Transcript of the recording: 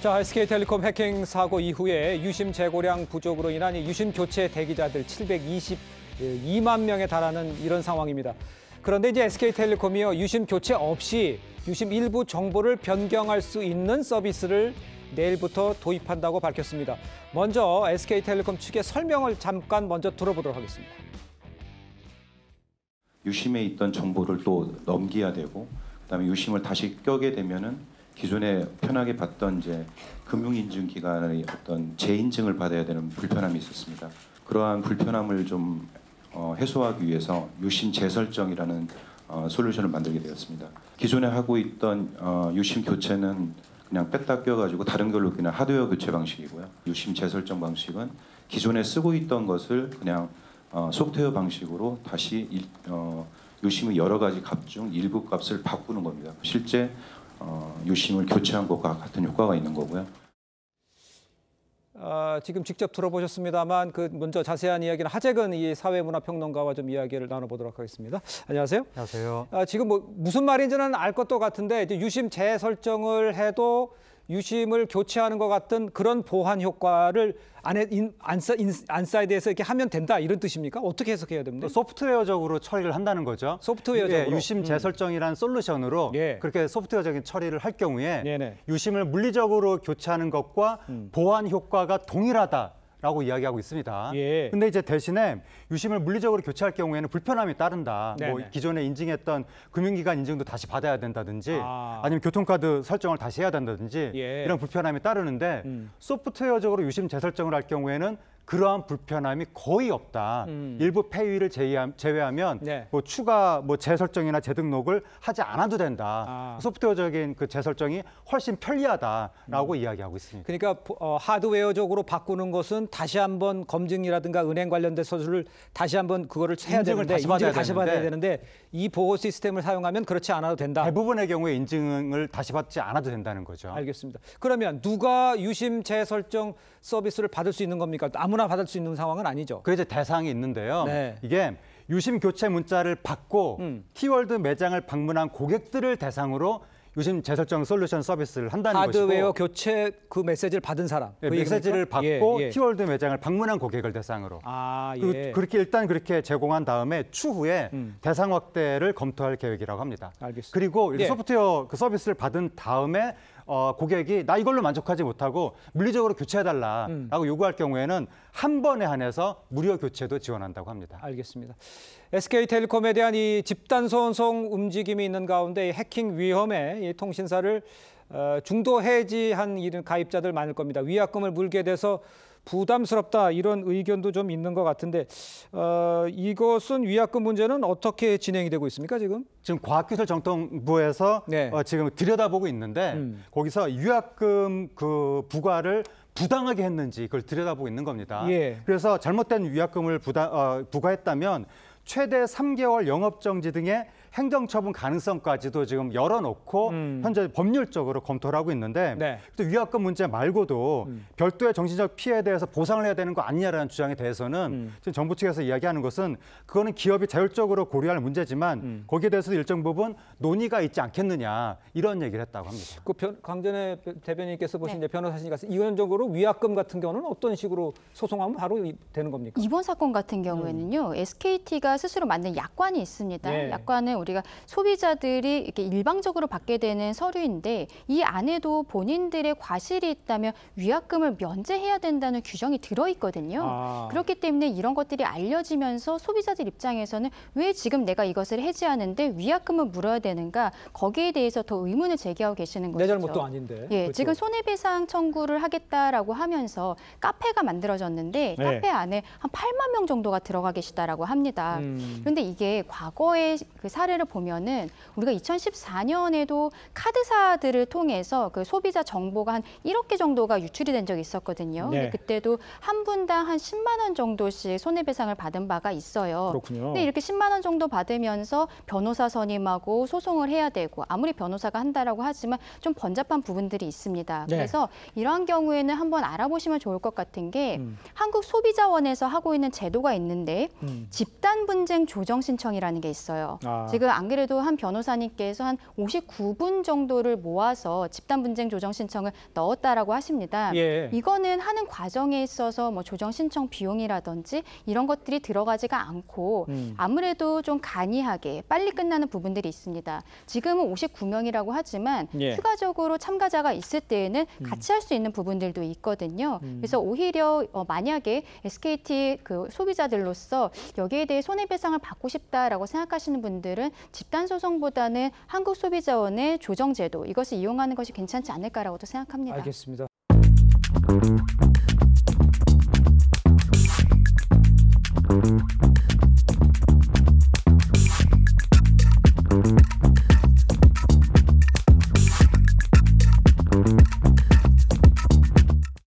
자, SK텔레콤 해킹 사고 이후에 유심 재고량 부족으로 인한 유심 교체 대기자들 722만 명에 달하는 이런 상황입니다. 그런데 이제 SK텔레콤이요, 유심 교체 없이 유심 일부 정보를 변경할 수 있는 서비스를 내일부터 도입한다고 밝혔습니다. 먼저 SK텔레콤 측의 설명을 잠깐 먼저 들어보도록 하겠습니다. 유심에 있던 정보를 또 넘겨야 되고, 그다음에 유심을 다시 껴게 되면은 기존에 편하게 받던 이제 금융인증기관의 어떤 재인증을 받아야 되는 불편함이 있었습니다. 그러한 불편함을 좀 해소하기 위해서 유심 재설정이라는 솔루션을 만들게 되었습니다. 기존에 하고 있던 유심 교체는 그냥 뺐다 껴가지고 다른 걸로 그냥 하드웨어 교체 방식이고요. 유심 재설정 방식은 기존에 쓰고 있던 것을 그냥 소프트웨어 방식으로 다시 유심의 여러 가지 값 중 일부 값을 바꾸는 겁니다. 실제 유심을 교체한 것과 같은 효과가 있는 거고요. 지금 직접 들어보셨습니다만 먼저 자세한 이야기는 하재근 이 사회문화평론가와 좀 이야기를 나눠보도록 하겠습니다. 안녕하세요. 안녕하세요. 지금 무슨 말인지는 알 것도 같은데 이제 유심 재설정을 해도 유심을 교체하는 것 같은 그런 보안 효과를 안사이드에서 이렇게 하면 된다 이런 뜻입니까? 어떻게 해석해야 됩니까? 소프트웨어적으로 처리를 한다는 거죠. 소프트웨어적으로. 유심 재설정이라는 솔루션으로 그렇게 소프트웨어적인 처리를 할 경우에 유심을 물리적으로 교체하는 것과 보안 효과가 동일하다라고 이야기하고 있습니다. 근데 이제 대신에 유심을 물리적으로 교체할 경우에는 불편함이 따른다. 뭐 기존에 인증했던 금융기관 인증도 다시 받아야 된다든지 아니면 교통카드 설정을 다시 해야 된다든지 이런 불편함이 따르는데 소프트웨어적으로 유심 재설정을 할 경우에는 그러한 불편함이 거의 없다. 일부 폐위를 제외하면 뭐 추가 재설정이나 재등록을 하지 않아도 된다. 소프트웨어적인 그 재설정이 훨씬 편리하다라고 이야기하고 있습니다. 그러니까 하드웨어적으로 바꾸는 것은 다시 한번 검증이라든가 은행 관련된 서술을 다시 한번 그거를 해야 되는데 인증을 다시 받아야 되는데 이 보호 시스템을 사용하면 그렇지 않아도 된다. 대부분의 경우에 인증을 다시 받지 않아도 된다는 거죠. 알겠습니다. 그러면 누가 유심 재설정 서비스를 받을 수 있는 겁니까? 아무나 받을 수 있는 상황은 아니죠. 그 이제 대상이 있는데요. 이게 유심 교체 문자를 받고 티월드 매장을 방문한 고객들을 대상으로 유심 재설정 솔루션 서비스를 한다는 것이고, 하드웨어 교체 그 메시지를 받은 사람. 메시지를 받고 티월드 매장을 방문한 고객을 대상으로. 그렇게 일단 그렇게 제공한 다음에 추후에 대상 확대를 검토할 계획이라고 합니다. 알겠습니다. 그리고 소프트웨어 그 서비스를 받은 다음에 고객이 나 이걸로 만족하지 못하고 물리적으로 교체해달라라고 요구할 경우에는 한 번에 한해서 무료 교체도 지원한다고 합니다. 알겠습니다. SK텔레콤에 대한 이 집단 소송 움직임이 있는 가운데 해킹 위험에 이 통신사를 중도 해지한 이런 가입자들 많을 겁니다. 위약금을 물게 돼서 부담스럽다 이런 의견도 좀 있는 것 같은데 이것은 위약금 문제는 어떻게 진행이 되고 있습니까 지금? 지금 과학기술정통부에서 지금 들여다보고 있는데 거기서 위약금 그 부과를 부당하게 했는지 그걸 들여다보고 있는 겁니다. 그래서 잘못된 위약금을 부과했다면 최대 3개월 영업정지 등의 행정처분 가능성까지도 지금 열어놓고 현재 법률적으로 검토를 하고 있는데 또 위약금 문제 말고도 별도의 정신적 피해에 대해서 보상을 해야 되는 거 아니냐라는 주장에 대해서는 지금 정부 측에서 이야기하는 것은 그거는 기업이 자율적으로 고려할 문제지만 거기에 대해서도 일정 부분 논의가 있지 않겠느냐 이런 얘기를 했다고 합니다. 강전의 대변인께서 보신 변호사시니까 이론적으로 위약금 같은 경우는 어떤 식으로 소송하면 바로 되는 겁니까? 이번 사건 같은 경우에는요. SKT가 스스로 만든 약관이 있습니다. 약관은 우리가 소비자들이 이렇게 일방적으로 받게 되는 서류인데 이 안에도 본인들의 과실이 있다면 위약금을 면제해야 된다는 규정이 들어있거든요. 그렇기 때문에 이런 것들이 알려지면서 소비자들 입장에서는 왜 지금 내가 이것을 해지하는데 위약금을 물어야 되는가 거기에 대해서 더 의문을 제기하고 계시는 거죠. 내 잘못도 아닌데. 그렇죠. 지금 손해배상 청구를 하겠다라고 하면서 카페가 만들어졌는데 카페 안에 한 8만 명 정도가 들어가 계시다라고 합니다. 그런데 이게 과거의 그 사례를 보면은 우리가 2014년에도 카드사들을 통해서 그 소비자 정보가 한 1억 개 정도가 유출이 된 적이 있었거든요. 근데 그때도 한 분당 한 10만 원 정도씩 손해배상을 받은 바가 있어요. 그렇군요. 근데 이렇게 10만 원 정도 받으면서 변호사 선임하고 소송을 해야 되고 아무리 변호사가 한다라고 하지만 좀 번잡한 부분들이 있습니다. 그래서 이러한 경우에는 한번 알아보시면 좋을 것 같은 게 한국소비자원에서 하고 있는 제도가 있는데 집단 분쟁 조정 신청이라는 게 있어요. 지금 안 그래도 한 변호사님께서 한 59분 정도를 모아서 집단 분쟁 조정 신청을 넣었다라고 하십니다. 예. 이거는 하는 과정에 있어서 뭐 조정 신청 비용이라든지 이런 것들이 들어가지가 않고 아무래도 좀 간이하게 빨리 끝나는 부분들이 있습니다. 지금은 59명이라고 하지만 추가적으로 참가자가 있을 때에는 같이 할 수 있는 부분들도 있거든요. 그래서 오히려 만약에 SKT 그 소비자들로서 여기에 대해 손해배상을 받고 싶다라고 생각하시는 분들은 집단 소송보다는 한국소비자원의 조정제도 이것을 이용하는 것이 괜찮지 않을까라고도 생각합니다. 알겠습니다.